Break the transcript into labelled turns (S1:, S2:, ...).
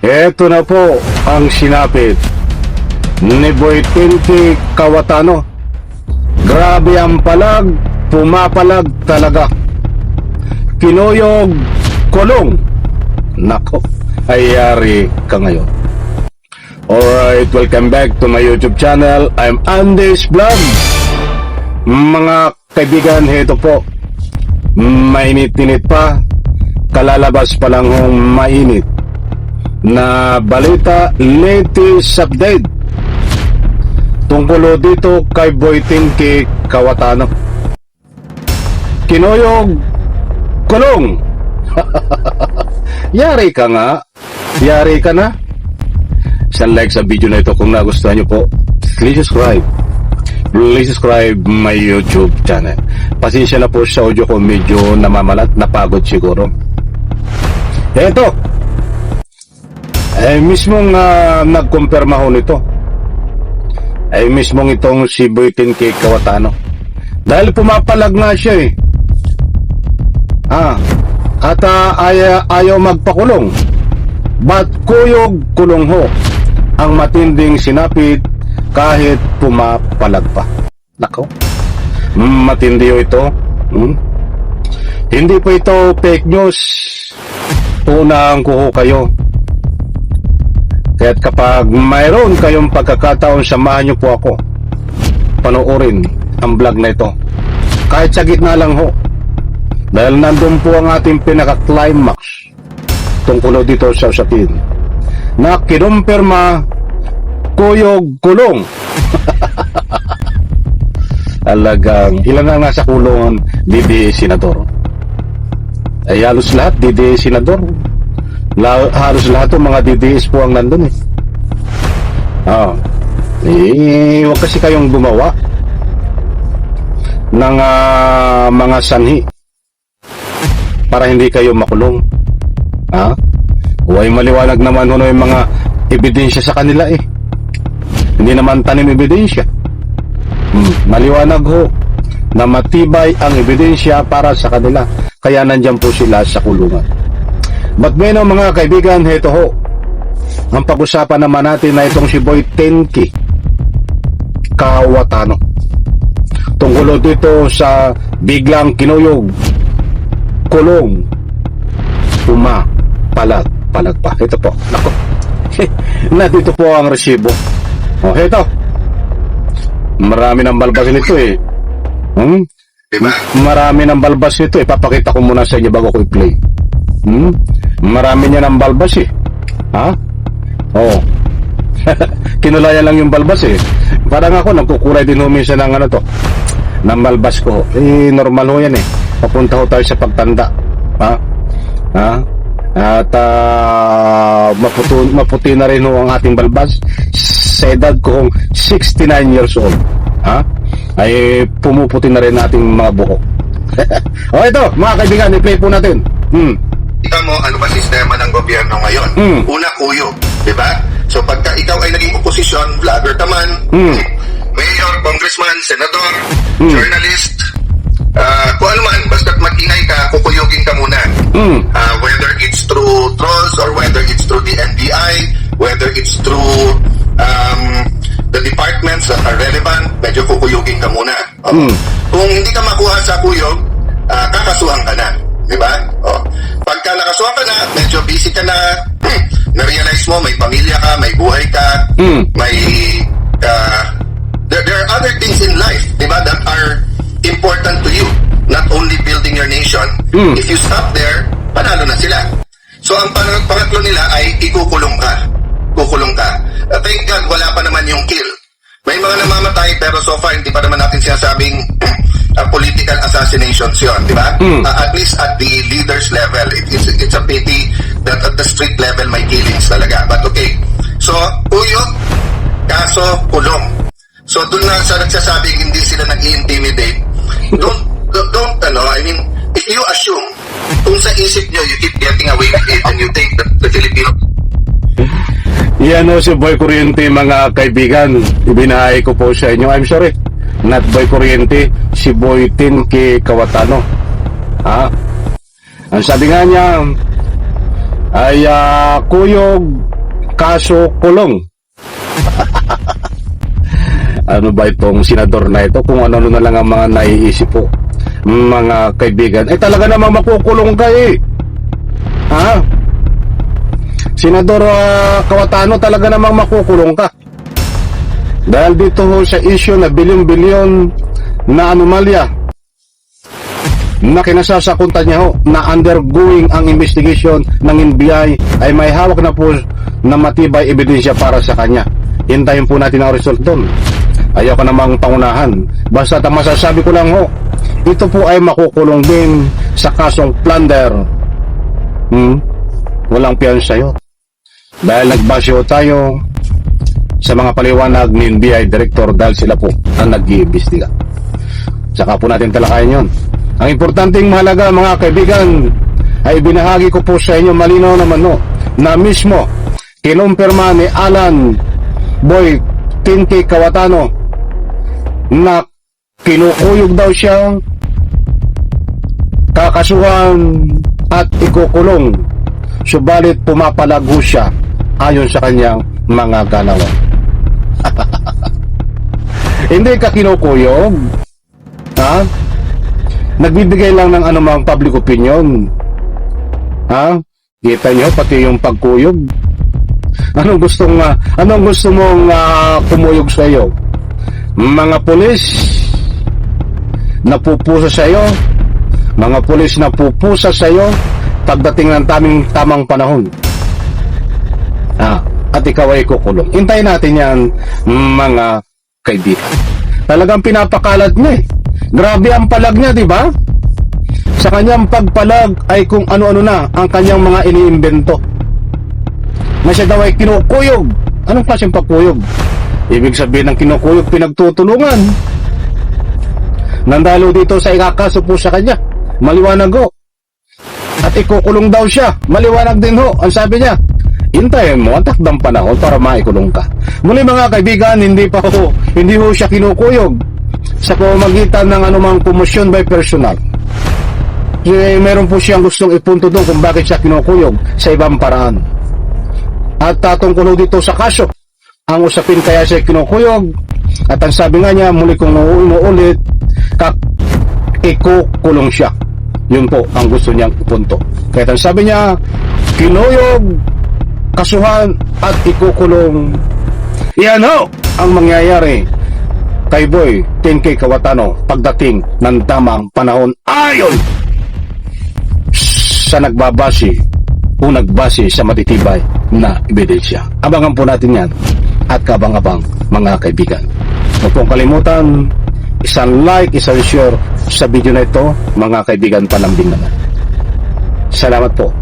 S1: Eto na po ang sinapit ni Boy Tinky Kawatano. Grabe ang palag, pumapalag talaga. Kinuyog, kulong. Nako, ayari ka ngayon. Alright, welcome back to my YouTube channel. I'm Andes Vlog. Mga kaibigan, heto po. Mainit-init pa. Kalalabas pa lang hong mainit na balita, latest update tungkol dito kay Boy Tinky Kawatano. Kinuyog, kulong. Yari ka nga. Yari ka na. Isang like sa video na ito kung nagustuhan nyo po. Please subscribe. Please subscribe my YouTube channel. Pasensya na po sa audio ko, medyo namamalat, napagod siguro. Eto, mismong nagkumpirma ho nito. Mismong itong si Boy Tinky Kawatano. Dahil pumapalag na siya at ayaw magpakulong. Ba't kuyog kulong ho ang matinding sinapit kahit pumapalag pa? Nako, matindi ho ito. Hindi po ito fake news. Unang kuho kayo. Kaya't kapag mayroon kayong pagkakataon, samahan niyo po ako. Panoorin ang vlog na ito. Kahit sa gitna lang ho. Dahil nandun po ang ating pinaka-climax tungkol dito sa usapin na kinumpirma, kuyog, kulong. Alagang ilan ang nasa kulungan, DDA Senador. Ay halos lahat DDA Senador. Halos lahat ng mga DDS po ang nandun huwag kasi kayong gumawa ng mga sanhi para hindi kayo makulong. Huwag maliwanag naman ho yung mga ebidensya sa kanila Hindi naman tanim ebidensya. Maliwanag ho na matibay ang ebidensya para sa kanila. Kaya nandyan po sila sa kulungan. But may mga kaibigan, heto ho. Ang pag-usapan naman natin na itong si Boy Tinky Kawatano. Tungkol dito sa biglang kinuyog, kulong, palag pa. Ito po. Nako. Nandito po ang resibo. Heto. Marami ng balbas nito Diba? Marami ng balbas nito Papakita ko muna sa inyo bago ko i-play. Marami niya ng balbas Kinulayan lang yung balbas Parang ako nagkukulay din minsan ng ng balbas ko. Normal ho yan Papunta ho tayo sa pagtanda. At maputi na rin ho ang ating balbas. Sa edad ko 69 years old ay pumuputi na rin ating mga buhok. Ito mga kaibigan, i-play po natin.
S2: Kita mo ano ba sistema ng gobyerno ngayon? Una, kuyo, di ba? So pagka ikaw ay naging oposisyon, vlogger ka man, mayor, congressman, senador, journalist, kung ano man, basta't mag-ingay ka, kukuyugin ka muna. Whether it's through trolls or whether it's through the NBI, whether it's through the departments that are relevant, medyo kukuyugin ka muna. Kung hindi ka makuha sa kuyog, kakasuhan ka na. Diba? Pagka nakasuhan ka na, medyo busy ka na, na-realize mo, may pamilya ka, may buhay ka, there are other things in life, diba, that are important to you. Not only building your nation. If you stop there, panalo na sila. So, ang pangatlo nila ay ikukulong ka. Kukulong ka. Thank God, wala pa naman yung kill. May mga namamatay, pero so far, hindi pa naman natin sinasabing political assassinations yun, di ba? At least at the leaders level, it's a pity that at the street level may killings talaga. But okay, so uyog, kaso kulong. So dun na sa nagsasabing hindi sila nag-i-intimidate, don't I mean, if you assume kung sa isip nyo you keep getting away with it and you think that the Filipino.
S1: Yan si Boy Kuryente mga kaibigan, ibinahay ko po sa inyo. I'm sorry, not Boy Kuryente, si Boy Tinky Kawatano. Ang sabi nga niya ay kuyog, kaso kulong. Ano ba itong senador na ito? Kung ano na lang ang mga naiisip po, mga kaibigan. Talaga namang makukulong ka eh. Ha? Senador Cayetano, talaga namang makukulong ka. Dahil dito ho sa issue na bilyon-bilyon na anomalya na kinasasakuntan niya ho, na undergoing ang investigation ng NBI, ay may hawak na po na matibay ebidensya para sa kanya. Hintayin po natin ang result doon. Ayaw ko namang pangunahan. Basta ang masasabi ko lang ho, ito po ay makukulong din sa kasong plunder. Walang piyansa yun. Dahil nagbasyo tayo sa mga paliwanag ni NBI Director dahil sila po ang nag-iimbestiga. Saka po natin talakayan yun. Ang importanteng mahalaga mga kaibigan ay binahagi ko po sa inyo malinaw naman no, na mismo kinumpirma ni Alan Boy Tinky Cayetano na kinukuyog daw siyang kakasuhan at ikukulong, subalit pumapalago siya ayon sa kanyang mga galawan. Hindi ka kinukuyog, ha? Nagbibigay lang ng anumang public opinion, ha? Kita nyo pati yung pagkuyog. Anong gusto mong kumuyog sa iyo? Mga pulis na pupusa sa iyo, mga pulis na pupusa sa iyo pagdating ng tamang panahon. At ikaw ay kukulong. Hintayin natin yan, mga kaibigan. Talagang pinapakalat niya eh. Grabe ang palag niya, di ba? Sa kanyang pagpalag ay kung ano-ano na ang kanyang mga iniimbento. Na siya daw ay kinukuyog. Anong klaseng pagkuyog? Ibig sabihin ng kinukuyog, pinagtutulungan. Nandalo dito sa ikakaso po sa kanya. Maliwanag ho. At ikukulong daw siya. Maliwanag din ho. Ang sabi niya, hintayin mo ang takdang panahon para maikulong ka. Muli mga kaibigan, hindi ho siya kinukuyog sa pamamagitan ng anumang komosyon by personal. Meron po siyang gustong ipunto doon kung bakit siya kinukuyog sa ibang paraan. At tungkol dito sa kaso, ang usapin kaya siya kinukuyog, at ang sabi nga niya, muli kong inuulit, ikukulong siya. Yun po ang gusto niyang ipunto. Kaya ang sabi niya, kinuyog, kasuhan, at ikukulong. Yan ho ang mangyayari kay Boy Tinky Cayetano pagdating ng tamang panahon ayon sa nagbabase sa matitibay na ebidensya. Abangan po natin yan at kabang-abang mga kaibigan. Huwag pong kalimutan, isang like, isang share sa video na ito, mga kaibigan, palambing naman. Salamat po.